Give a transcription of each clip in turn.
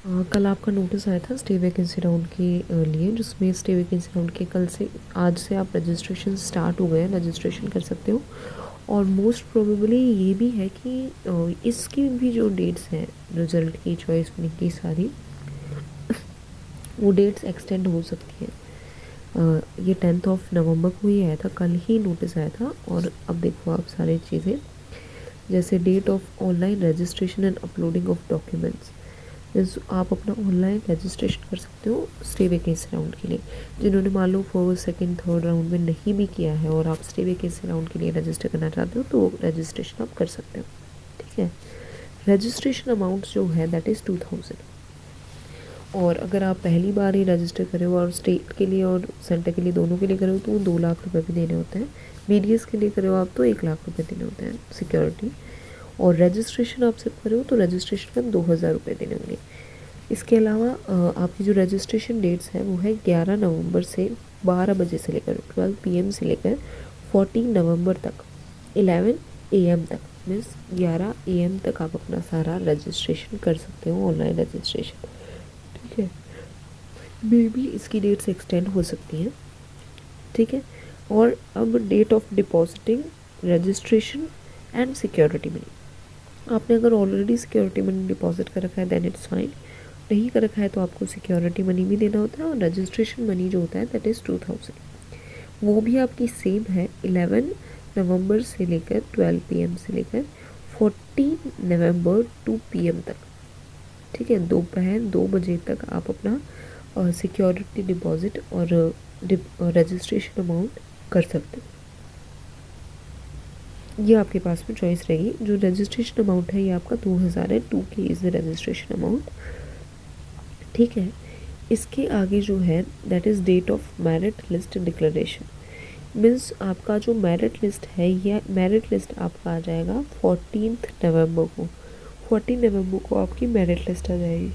कल आपका नोटिस आया था स्टे वैकेंसी राउंड के लिए, जिसमें स्टे वैकेंसी राउंड के कल से आज से आप रजिस्ट्रेशन स्टार्ट हो गए हैं, रजिस्ट्रेशन कर सकते हो। और मोस्ट प्रोबेबली ये भी है कि इसकी भी जो डेट्स हैं रिजल्ट की, चॉइस की सारी वो डेट्स एक्सटेंड हो सकती हैं। ये 10 नवंबर को ही आया था, कल ही नोटिस आया था। और अब देखो आप सारी चीज़ें, जैसे date of online registration and uploading of documents, means आप अपना ऑनलाइन रजिस्ट्रेशन कर सकते हो स्टे वैकेंसी राउंड के लिए। जिन्होंने मान लो फर्स्ट सेकंड थर्ड राउंड में नहीं भी किया है और आप स्टे वैकेंसी राउंड के लिए रजिस्टर करना चाहते हो तो रजिस्ट्रेशन आप कर सकते हो। ठीक है, रजिस्ट्रेशन अमाउंट जो है दैट इज़ 2000। और अगर आप पहली बार ही रजिस्टर करे हो और स्टेट के लिए और सेंटर के लिए दोनों के लिए करे हो तो 2 लाख रुपए भी देने होते हैं। BDS के लिए करे हो आप तो 1 लाख रुपए देने होते हैं सिक्योरिटी। और रजिस्ट्रेशन आप सिर्फ करे हो तो रजिस्ट्रेशन का 2000 रुपये देने होंगे। इसके अलावा आपकी जो रजिस्ट्रेशन डेट्स हैं वो है 11 नवंबर से 12 बजे से लेकर 12 PM से लेकर 14 नवंबर तक 11 AM तक, मीन्स 11 AM तक आप अपना सारा रजिस्ट्रेशन कर सकते हो, ऑनलाइन रजिस्ट्रेशन। ठीक है, मे बी इसकी डेट्स एक्सटेंड हो सकती हैं। ठीक है, और अब date of depositing registration and security money. आपने अगर ऑलरेडी सिक्योरिटी मनी डिपॉजिट कर रखा है देन इट्स फाइन, नहीं कर रखा है तो आपको सिक्योरिटी मनी भी देना होता है। और रजिस्ट्रेशन मनी जो होता है दैट इज़ 2000, वो भी आपकी सेम है 11 नवंबर से लेकर 12 PM से लेकर 14 नवंबर 2 PM तक। ठीक है, दोपहर 2 बजे तक आप अपना सिक्योरिटी डिपॉजिट और रजिस्ट्रेशन अमाउंट कर सकते हो। ये आपके पास में चॉइस रहेगी। जो रजिस्ट्रेशन अमाउंट है ये आपका 2000 है, 2K is the registration amount. ठीक है, इसके आगे जो है that is date of merit list declaration. Means आपका जो मेरिट लिस्ट है या मेरिट लिस्ट आपका आ जाएगा 14 नवंबर को। 14 नवंबर को आपकी मेरिट लिस्ट आ जाएगी।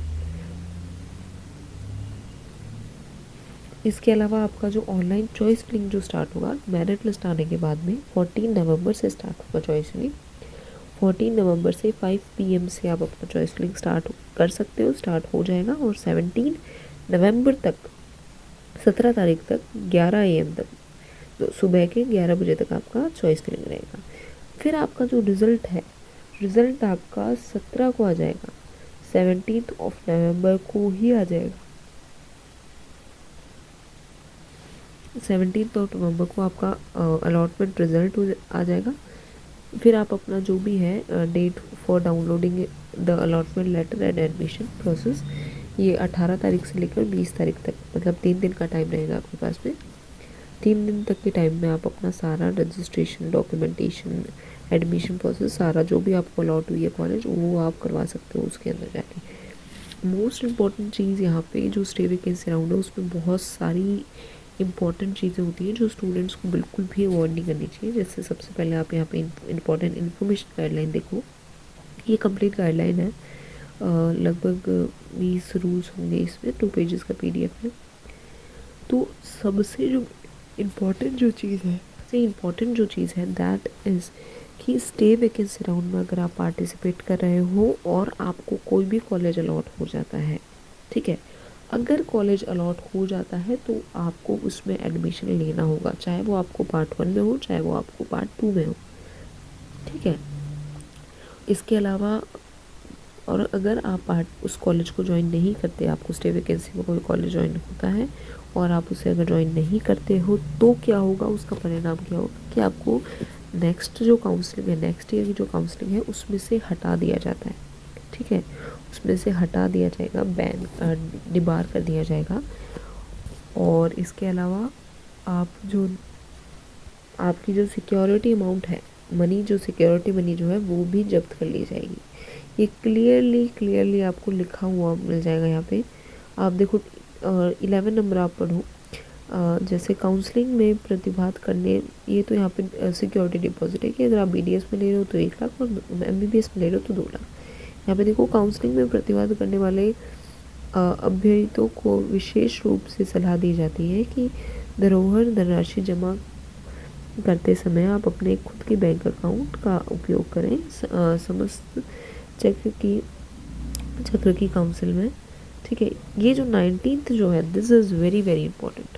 इसके अलावा आपका जो ऑनलाइन चॉइस फिलिंग जो स्टार्ट होगा मेरिट लिस्ट आने के बाद में 14 नवंबर से स्टार्ट होगा चॉइस फिलिंग। 14 नवंबर से 5 PM से आप अपना चॉइस फिलिंग स्टार्ट कर सकते हो, स्टार्ट हो जाएगा। और 17 नवंबर तक, 17 तारीख तक 11 AM तक, तो सुबह के 11 बजे तक आपका चॉइस फिलिंग रहेगा। फिर आपका जो रिज़ल्ट है, रिज़ल्ट आपका 17 को आ जाएगा, 17 नवंबर को ही आ जाएगा। 17 नवंबर को आपका अलॉटमेंट रिज़ल्ट आ जाएगा। फिर आप अपना जो भी है date for downloading the allotment letter and admission process, ये 18 तारीख से लेकर 20 तारीख तक, मतलब 3 दिन का टाइम रहेगा आपके पास में। 3 दिन तक के टाइम में आप अपना सारा रजिस्ट्रेशन, डॉक्यूमेंटेशन, एडमिशन प्रोसेस, सारा जो भी आपको अलॉट हुई है कॉलेज वो आप करवा सकते हो उसके अंदर जाके। मोस्ट इम्पॉर्टेंट चीज़ यहाँ पे जो स्टे वैकेंसी राउंड है उसमें बहुत सारी इंपॉर्टेंट चीज़ें होती हैं जो स्टूडेंट्स को बिल्कुल भी अवॉइड नहीं करनी चाहिए। जैसे सबसे पहले आप यहाँ पे इंपॉर्टेंट इन्फॉर्मेशन गाइडलाइन देखो, ये कंप्लीट गाइडलाइन है। लगभग 20 रूल्स होंगे इसमें, 2 पेजेस का PDF है। तो सबसे जो इम्पॉर्टेंट जो चीज़ है दैट इज़ कि स्टे वैकेंसी राउंड में अगर आप पार्टिसिपेट कर रहे हो और आपको कोई भी कॉलेज अलॉट हो जाता है, ठीक है, अगर कॉलेज अलॉट हो जाता है तो आपको उसमें एडमिशन लेना होगा, चाहे वो आपको पार्ट 1 में हो चाहे वो आपको पार्ट 2 में हो। ठीक है, इसके अलावा और अगर आप उस कॉलेज को ज्वाइन नहीं करते, आपको स्टे वैकेंसी में कोई कॉलेज ज्वाइन होता है और आप उसे अगर ज्वाइन नहीं करते हो तो क्या होगा, उसका परिणाम क्या होगा कि आपको नेक्स्ट जो काउंसलिंग है, नेक्स्ट ईयर की जो काउंसलिंग है उसमें से हटा दिया जाता है। ठीक है, उसमें से हटा दिया जाएगा, बैन डिबार कर दिया जाएगा। और इसके अलावा आपकी जो सिक्योरिटी अमाउंट है, सिक्योरिटी मनी जो है वो भी जब्त कर ली जाएगी। ये क्लियरली आपको लिखा हुआ मिल जाएगा यहाँ पे। आप देखो 11 नंबर आप पढ़ो, जैसे काउंसलिंग में प्रतिभाग करने, ये तो यहाँ पे सिक्योरिटी डिपॉजिट है कि अगर आप BDS में ले रहे हो तो 1 लाख और MBBS में ले रहे हो तो 2 लाख। यहाँ पे देखो काउंसलिंग में प्रतिभाग करने वाले अभ्यर्थियों को विशेष रूप से सलाह दी जाती है कि धरोहर धनराशि जमा करते समय आप अपने खुद के बैंक अकाउंट का उपयोग करें। समस्त चक्र की काउंसिल में ठीक है, ये जो 19th जो है, this is very very important.